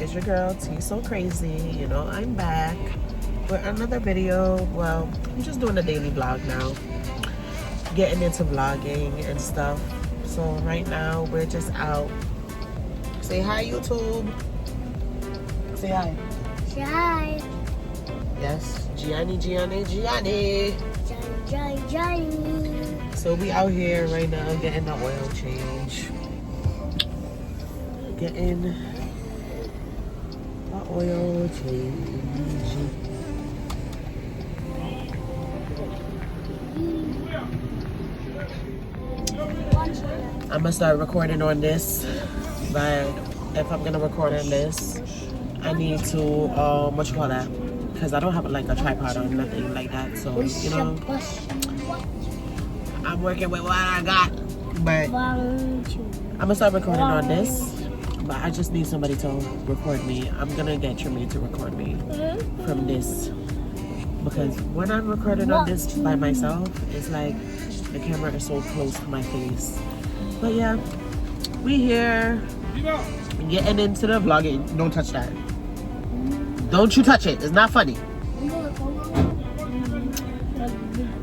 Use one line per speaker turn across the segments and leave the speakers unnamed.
It's your girl T So Crazy. You know, I'm back with another video. Well, I'm just doing a daily vlog now, getting into vlogging and stuff. So right now we're just out. Say hi, YouTube. Say hi.
Say hi.
Yes, Gianni.
Johnny.
So we out here right now getting the oil change. Getting the oil change. I'm gonna start recording on this, but if I'm gonna record on this, I need to what you call that? Because I don't have like a tripod or nothing like that. So you know, I'm working with what I got. But I'm gonna start recording on this. But I just need somebody to record me. I'm gonna get Tremaine to record me from this. Because when I'm recording on this by myself, it's like the camera is so close to my face. But yeah, we here getting into the vlogging. Don't touch that. Don't you touch it. It's not funny.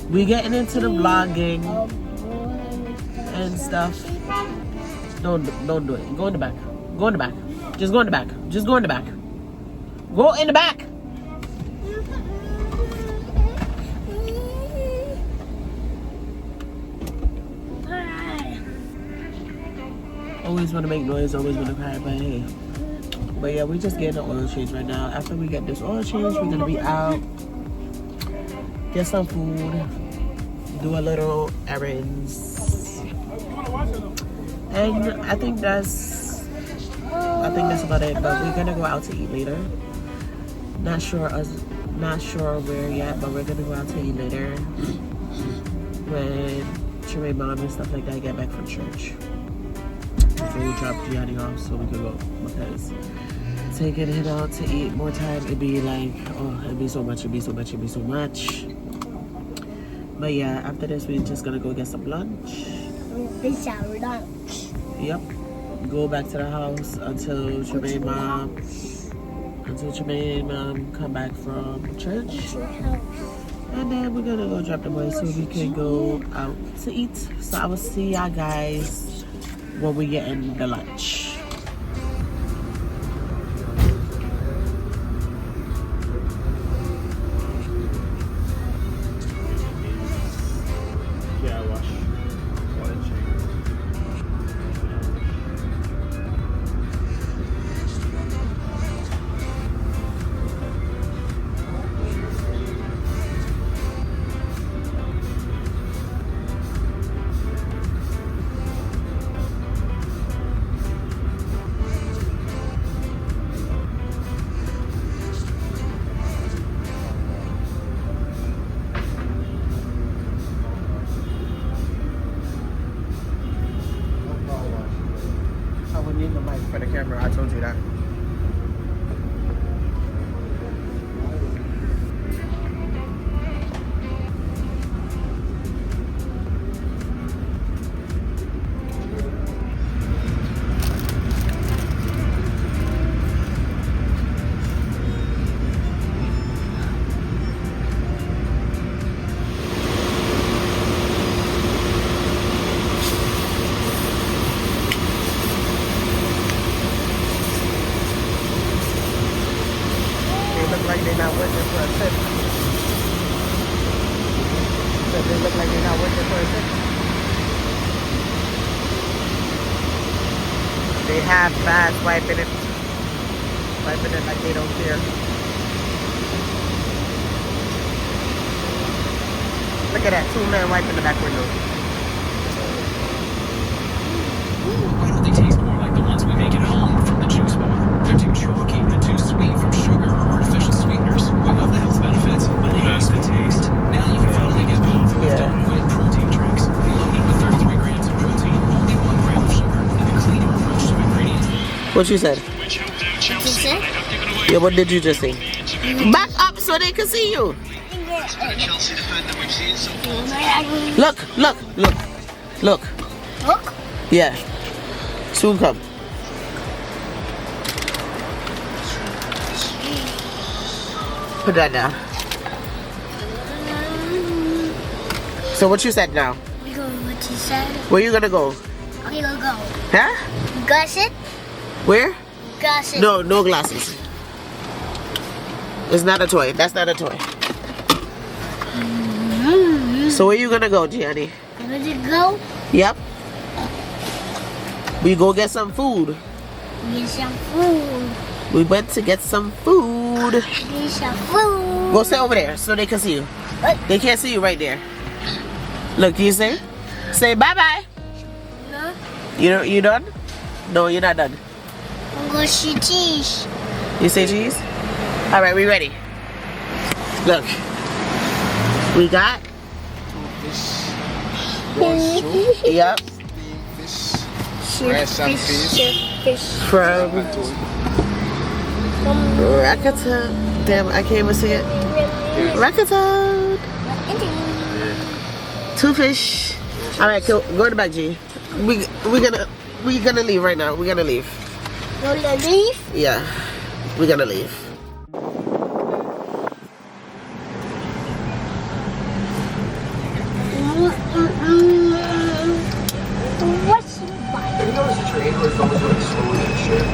We getting into the vlogging and stuff. Don't do it. Go in the back. Go in the back. Just go in the back. Just go in the back. Go in the back. Always want to make noise. Always want to cry. But hey. But yeah, we just getting the oil change right now. After we get this oil change, we're gonna be out, get some food, do a little errands, and I think that's about it. But we're gonna go out to eat later. Not sure where yet, but we're gonna go out to eat later when Tremaine mom and stuff like that get back from church. Before we drop Gianni off, so we can go, because taking him out to eat more time, it'd be like, oh, it'd be so much. But yeah, after this, we're just gonna go get some lunch.
This our lunch.
Yep. Go back to the house until Tremaine mom come back from church. And then we're gonna go drop the boys so we can go out to eat. So I will see y'all guys when we get in the lunch. The mic for the camera, I told you that. Like they're not working for a tip. So they look like they're not working for a tip. They have fast wiping it like they don't care. Look at that, 2 men wiping the back window.
Why don't they taste more like the ones we make at home from the juice bar? They're too chalky and too sweet from sugar or artificial sweeteners. We love the health benefits, but they hate the taste. Now you can finally get both with Dunkin' protein drinks. Loaded with 33 grams of protein, only 1 gram of sugar, and a cleaner approach to ingredients.
What you said? Yeah, what did you just say? Back up so they can see you. Look. Look. Yeah. Soon come. Put that down. So what you said now?
We go what you said.
Where you gonna go?
Okay, go go.
Huh?
Gusset.
Where?
Gusset.
No, no glasses. It's not a toy. That's not a toy. So where you gonna go, Gianni?
Where did it go?
Yep. We go get some food.
Get some food.
We went to get some food.
Get some food.
Go sit over there so they can see you.
What?
They can't see you right there. Look, you say? Say bye-bye.
No.
You done? No, you're not done.
I'm going to see cheese.
You say cheese? All right, we ready. Look. We got... Yep.
Fish.
From Rakata. Damn, I can't even see it. Rakata. 2 fish. All right, go to the back, G. We gonna leave right now. We're gonna leave.
You're gonna leave?
Yeah, we're gonna leave.
What's your bite?
Have you noticed a train where it's always running slower than it should?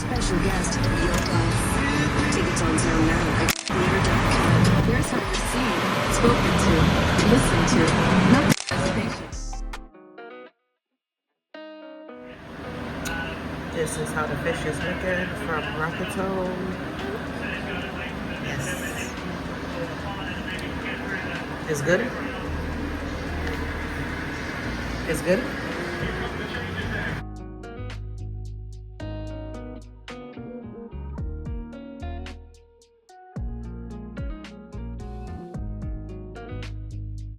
Special guest, your class. Tickets on sale now at theater.com. Here's how you're seen, spoken to, listened to, not reservations.
This is how the fish is looking from Rakatone. Yes. It's good? It's good?